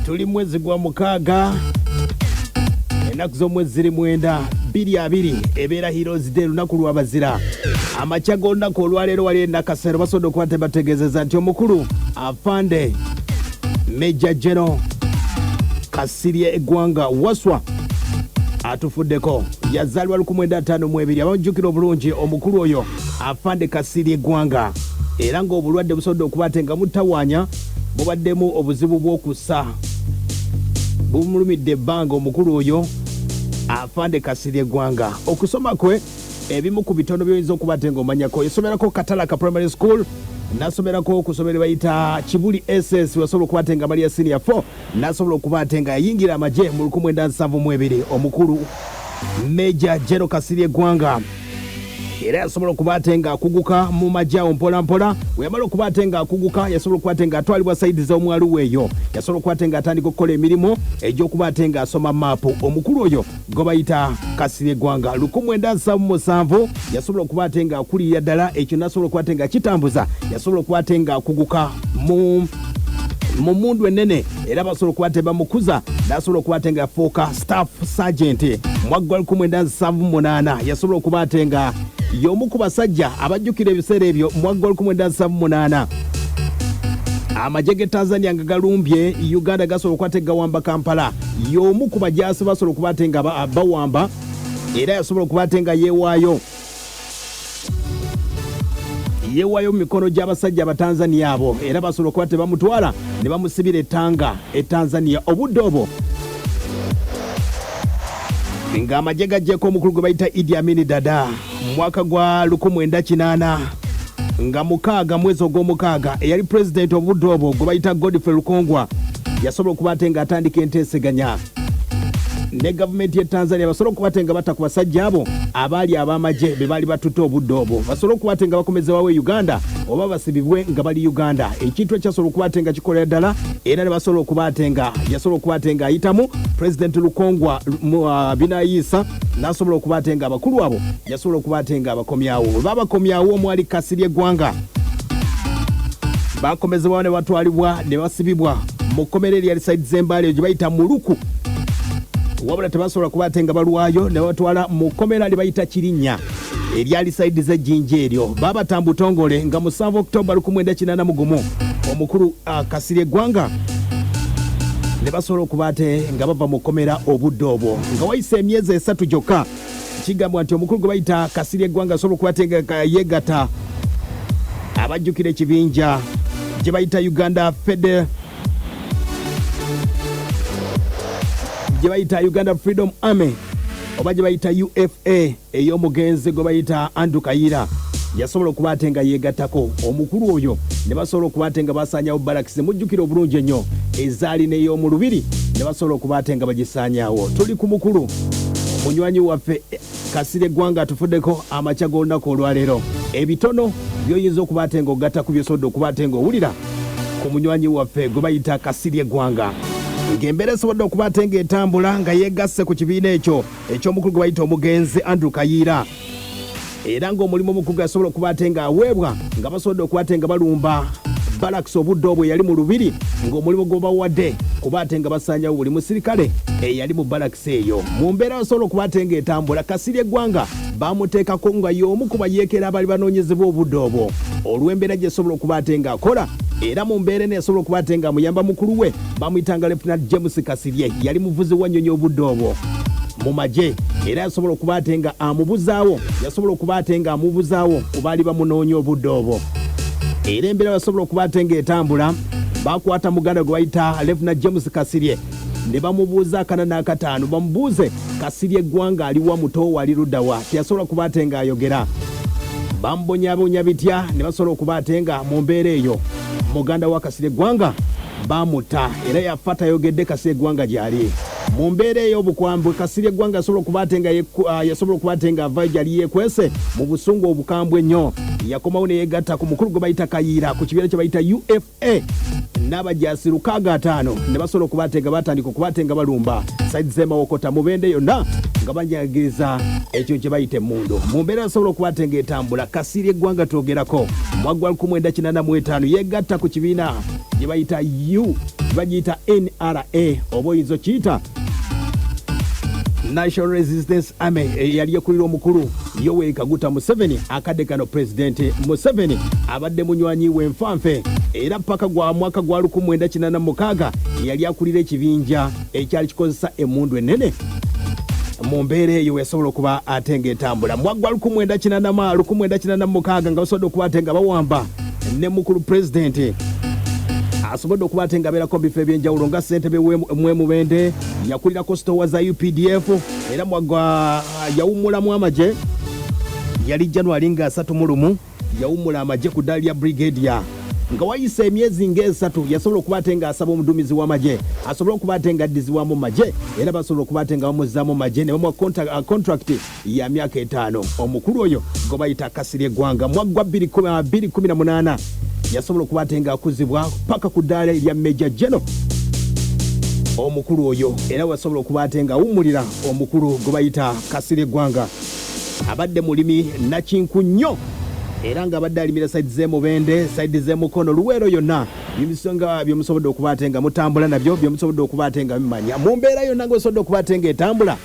tuli mwezi gwa mukaaga ennaku z'omwezi ziri 9 22 ebeera Heroes Day lunaku lw'abazira amakya g'olunaku olwaleero wali Nakasero basobodde okuba tebategeezeza nti omukulu afande Major Gen.Kasirye eggwanga waswa atufuddeko yazaalibwa 1952 abamujjukira obulungi omukulu oyo afande Kasirye eggwanga era ng'obulwadde busobodde okuba ate nga mutawaanya bubaddemu obuzibu bw'okussa bumulumidde ebbanga omukulu oyo afande Kasirye eggwanga okusoma kwe ebimu ku bitono by'oyinza okuba ate ng'omanyako yasomerako Katalaka Primary School nasomerako okusomera bayita Kibuli SS wasobola okuba ate nga Maria Senior 4 nasobola okuba ate nga yayingira amagye mu 1972 omukulu Major Gen.Kasirye eggwanga era yasobola okuba ate nga akuguka mu majja mpola mpola weyamala okuba ate nga akuguka yasobola okuba ate nga atwalibwa saidi z'omwalu weeyo yasobola okuba ate nga atandika okukola emirimu egy'okuba ate nga asoma maapu omukulu oyo gwe bayita Kasirye eggwanga 1977 yasobola okuba ate nga akulira ddala ekyo nasobola okuba ate nga kitambuza yasobola okuba ate nga akuguka mu mundu ennene era basobola okuba ate bamukuza nasobola okuba ate nga afuuka staff sergeant mwaggwa 1978 yasobola okuba ate nga y'omu ku basajja abajjukira ebiseera ebyo mwaggwa 1978 amagye g'e Tanzania nga galumbye Uganda gasobola okuba ate gawamba Kampala y'omu ku bajaasi basobola okuba ate nga bawamba era yasobola okuba ate nga yeewaayo mu mikono gy'abasajja abatanzania abo era basobola okuba tebamutwala ne bamusibira ettanga e Tanzania obudde obwo ng'amagye gajjeko omukulu gwe bayita Idi Amin Dada mu mwaka gwa 1980 nga mukaaga mwezi ogw'omukaaga eyali president obudde obwo gwe bayita Godfrey Lukongwa yasobola okuba ate nga atandika enteeseganya ne gavumenti y'e Tanzania basobola okuba ate nga batta ku basajja abo abaali ab'amagye be baali batutte obudde obwo basobola okuba ate nga bakomezewawo e Uganda oba basibibwe nga bali Uganda ekintu ekyasobola okuba ate nga kikolera ddala era ne basobola okuba ate nga yasobola okuba ate nga ayitamu President Lukongwa Binayisa n'asobola okuba ate nga abakulu abo yasobola okuba ate nga abakomyawo bwe babakomyawo omwali Kasirye eggwanga bakomezebwawo ne batwalibwa ne basibibwa mu kkomera eryali saidi z'embaale gye bayita Muluku wabula tebasobola kuba ate nga balwayo ne batwala mu kkomera lye bayita Kirinnya eryali saidi z'ejjinja eryo babatambutongole nga mu 7 Oktoba 1981 omukulu Kasirye eggwanga ne basobola okuba ate nga bava mu kkomera obudde obwo nga wayise emyezi 3 gyokka kigambwa nti omukulu gwe bayita Kasirye eggwanga asobola okuba ate nga yeegata abajjukira ekibinja gye bayita Uganda Freedom Army oba gye bayita UFA ey'omugenzi gwe bayita Andrew Kayira yasobola okuba ate nga yeegattako omukulu oyo ne basobola okuba ate nga basaanyawo barakisi mujjukira obulungi ennyo ezaali n'ey'omu lubiri ne basobola okuba ate nga bagisaanyaawo tuli ku mukulu munywanyi waffe Kasirye eggwanga atufuddeko amakya g'olunaku olwaleero ebitono by'oyinza okuba ate nga ogatta ku byosobodde okuba ate nga owulira ku munywanyi waffe gwe bayita Kasirye eggwanga ng'embeera esobodde okuba ate nga etambula nga yeegasse ku kibiina ekyo eky'omukulu gwe bayita omugenzi Andrew Kayira era ng'omulimu omukulu asobola okuba ate nga aweebwa nga basobodde okuba ate nga balumba balakisi obudde obwo yali mu lubiri ng'omulimu gwe bawadde kuba ate nga basaanyawo buli musirikale eyali mu balakisi eyo mu mbeera basobola okuba ate nga etambula Kasirye eggwanga bamuteekako nga y'omu ku bayeekera abaali banoonyezebwa obudde obwo olw'embeera gyesobola okuba ate nga akola era mu mbeera eno yasobola okuba ate nga muyamba mukulu we bamuyitanga Lieutenant James Kasirye yali muvuzi wa nnyonyi obudde obwo mu magye era yasobola okuba ate nga amubuzaawo yasobola okuba ate nga amubuzaawo ku baali bamunoonya obudde obwo era embeera basobola okuba ate nga etambula bakwata muganda gwe bayita Lieutenant James Kasirye ne bamubuuza akana n'akataano bamubuuze Kasirye eggwanga aliwa muto ali luddawa teyasobola kuba ate nga ayogera bambonyaabonya bitya ne basobola okuba ate nga mu mbeera eyo muganda wa Kasirye eggwanga bamutta era yafa tayogedde Kasirye eggwanga gy'ali mu mbeera ey'obukwambwe Kasirye eggwanga yasobola okuba ate nga ava gyali yeekwese mu busungu obukambwe ennyo yakomawo ne yeegatta ku mukulu gwe bayita Kayira ku kibiina kye bayita UFA n'abajaasi 65 ne basobola okuba ate nga batandika okuba ate nga balumba saidi z'emawokota mu bende yonna nga banyagiriza ekyo kye bayita emmundu mu mbeera yasobola okuba ate nga etambula Kasirye eggwanga twogerako mwaggwa 1985 yeegatta ku kibiina gye bayita bagiyita NRA oba oyinza okiyita National Resistance Army yali ekulira omukulu Yoweri Kaguta Museveni. Akadde kano President Museveni abadde munywanyi w'enfanfe era paka gwa mwaka gwa 1986 yali akulira ekibinja ekyali kikozesa emmundu ennene. Mu mbeera eyo yasobola okuba ate ng'etambula. Mwaka gwa 1986 nga basobodde okuba ate nga bawamba ne mukulu President asobodde okuba ate nga abeerako bifo ebyenjawulo nga ssentebe Mwemubende yakulirako sitowa za UPDF era yawummulamu amagye. Yali January nga 31 yawummula amagye ku ddaala lya Brigadier nga wayise emyezi ng'esatu yasobola okuba ate nga asaba omuduumizi w'amagye asobola okuba ate nga addizibwamu magye era basobola okuba ate nga bamuzzaamu magye ne bamuwa contract ya myaka 5. Omukulu oyo gwe bayita Kasirye Ggwanga mwaka gwa 2018 yasobola okuba ate nga akuzibwa paka ku ddaala erya Major General. Omukulu oyo era wasobola okuba ate nga awummulira omukulu gwe bayita Kasirye Ggwanga abadde mulimi nakinku nnyo era nga abadde alimira side z'Emubende, side z'Emukono, Luweero yonna bimisonga byemusobodde okuba ate nga mutambula nabyo byemusobodde okuba ate nga bimanya mu mbeera yonna ng'osobodde okuba ate nga etambula.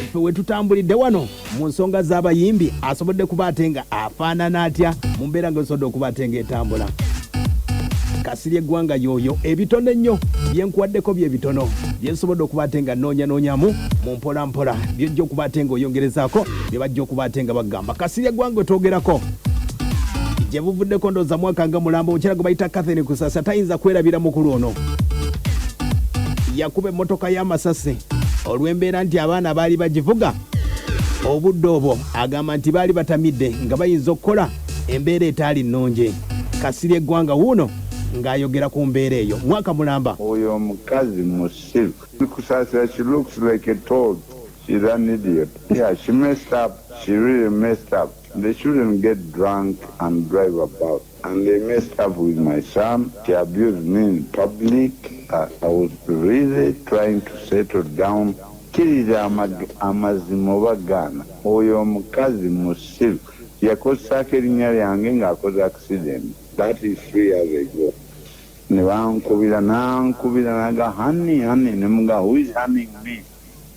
Ffe we tutambulidde wano mu nsonga z'abayimbi asobodde kuba ate nga afaanana atya mu mbeera ng'osobodde okuba ate nga etambula. Kasirye Ggwanga yoyo ebitono ennyo byenkuwaddeko bye bitono byensobodde okuba ate nga noonyamu mu mpolampola byojja okuba ate nga oyongerezaako bye bajja okuba ate nga bagamba. Kasirye Ggwanga twogerako gye buvuddeko ndooza mwaka nga mulambo omukyala gwe bayita Catherine Kusasa tayinza kwerabira mukulu ono. Yakuba emmotoka y'amasasi olw'embeera nti abaana baali bagivuga obudde obwo agamba nti baali batamidde nga bayinza okukola embeera etaali nnungi. Kasirye Ggwanga wuuno ng'ayogera ku mbeera eyo mwaka mulamba. Oyo omukazi musiru Kusasa, she looks like a toad. She's an idiot. Yeah, she messed up. She really messed up. They shouldn't get drunk and drive about. And they messed up with my son. She abused me in public. I was really trying to settle down. Kirira amazimo bagana. Oyo omukazi musiru yakozesako erinnya lyange ng'akoze accident. That is 3 years ago. Ne bankubira naga honey ne muga who is hunting me.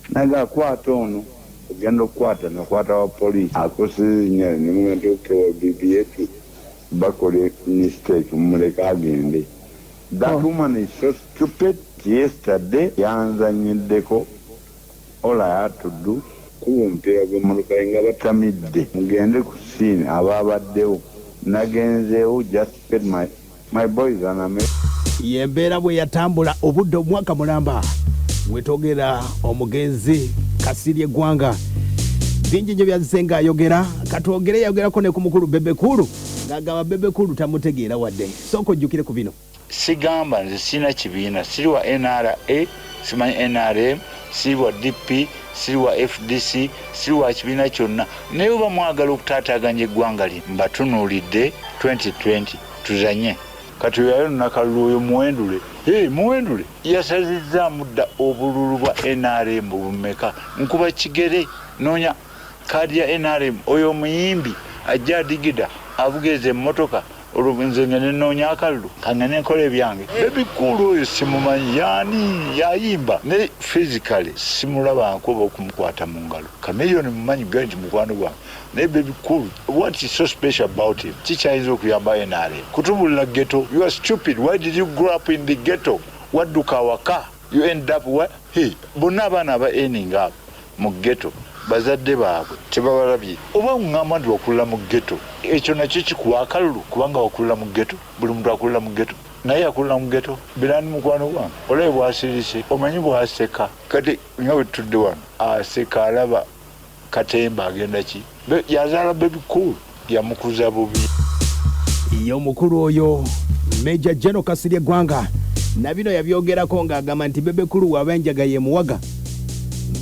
Naga kwata ono ogenda okukwata nakwata wa police akoseze nnyo ne muga ntokewa bibi yetu bakole mistake mumuleka agende. That woman is so stupid. Yesterday yanzanyiddeko. All I had to do kuwumpira gwe muluka nga batamidde mugende ku scene ababaddewo nagenzeewo just fed my boys and yembeera bwe yatambula obudde omwaka mulamba wetogera omugenzi Kasirye Ggwanga bingi nnyo byazise ng'ayogera katwogere yayogerako ne ku mukulu Bebekulu ng'agamba Bebekulu tamutegeera wadde sooka ojjukire ku bino. Sigamba nze sina kibiina siri wa NRA simanyi NRM siri wa DP siri wa FDC siri wa kibiina kyonna naye oba mwagala okutaataaganya eggwanga lye mbatunuulidde 2020 tuzanye kati yayo nakalulu oyo muwendule yasazizzaamu dda obululu bwa NRM bumeka nkuba kigere noonya kaadi ya NRM oyo omuyimbi ajja adigida avugeza emmotoka olw'enze ngene noonya akalulu kangene nkola ebyange Bebekulu oyo simumanyi yaani yayimba ne physically simulaba nkuba okumukwata mu ngalo Chameleone mumanyi ganji mukwano gwange naye Bebekulu what is so special about him kikyayinza okuyamba NRA kutubulira ghetto. You are stupid. Why did you grow up in the ghetto? Wadduka waka you end up what? Hey bonna abaana aba earning up mu ghetto bazadde baabwe tebabalabye oba ngamba ndi wakulira mu ghetto ekyo nakyo kikuwa akalulu kubanga wakulira mu ghetto buli muntu akulira mu ghetto naye akulira mu ghetto birani mukwano gwange olabe bwasirise omanyi bwaseka kati nga bwe tudde wano aseka alaba Katemba agenda ki yazaala Bebekulu yamukuza bubi. Iyo omukulu oyo Major General Kasirye Ggwanga na bino yabyogerako ng'agamba nti Bebekulu wabenjaga ye muwaga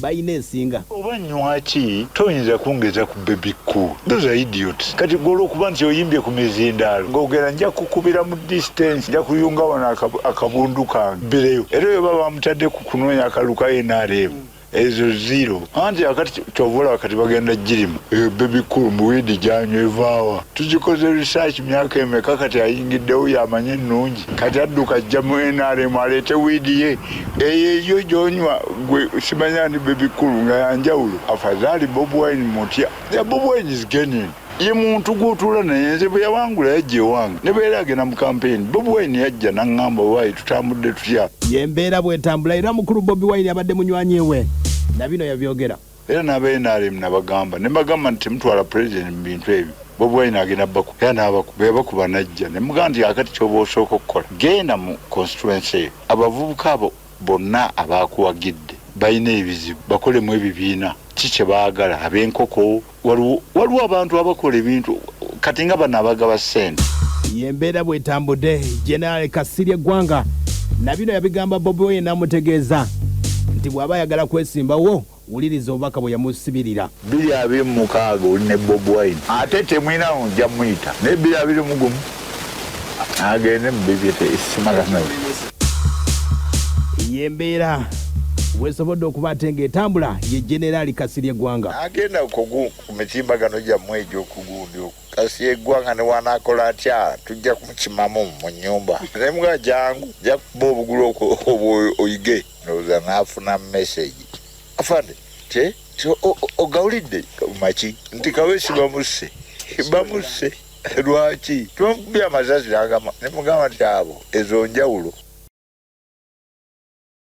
bayina ensinga. Oba nywaki toyinza kungeza ku Bebekulu. Those are idiots. Kati golo okuba nti oyimbye ku mizindaalo ng'ogera nja kukubira mu distance nja kuyunga wano akabundu kange bireyo era oyo baba bamutadde ku kunoonya akaluka NRM ezo zero anti akati kyovula wakati bagenda girimu baby cool muwidi gyanywevawa tugikoze research myaka emeka kati ayingiddewo yamanye ennungi kati adduka ajja mu NRM aleete wiidi ye eyo gyonywa gwe simanya ndi baby cool nga yanjawulo afadhali Bob Wine mutya Bob Wine is genuine ye muntu gw'otuula naye nze bwe yawangula yajja ewange ne beera agenda mu campaign Bob Wine yajja n'aŋŋamba waayi tutambudde tutya yembeera bwetambula era mukulu Bobi Wine abadde munywanyi we na bino yabyogera era n'aba NRM nabagamba ne mbagamba nti temutwala president mu bintu ebyo Bob Wine agenda baku era n'abakuba najja ne mugamba nti akati ky'oba osooka okukola genda mu constituency eyo abavubuka abo bonna abaakuwagidde balina ebizibu bakolemu ebibiina kikye baagala ab'enkoko waliwo abantu abakola ebintu kati nga bano abagaba ssente yembeera bwetambudde Gen.Kasirye Ggwanga na bino yabigamba Bobi Wine n'amutegeeza nti bw'aba ayagala kwesimbawo wuliriza obubaka bwe yamusibirira 226 oli ne Bob Wine ate temwinawo nja muyita ne 221 agende mu bibyete esimalanayo yembeera wesobodde okuba ate ng'etambula ye Gen.Kasirye Ggwanga agenda ku mitimbagano gyammwe egy'okugundi Kasirye Ggwanga ne wanaakola atya tujja kumukimamu mu nnyumba ne mga jangu ja kuba obugulu oyige ndowooza n'afuna message afande ogawulidde maki nti Kaweesi bamusse lwaki tubamukubye amasasi n'agamba ne mugamba nti abo ezo njawulo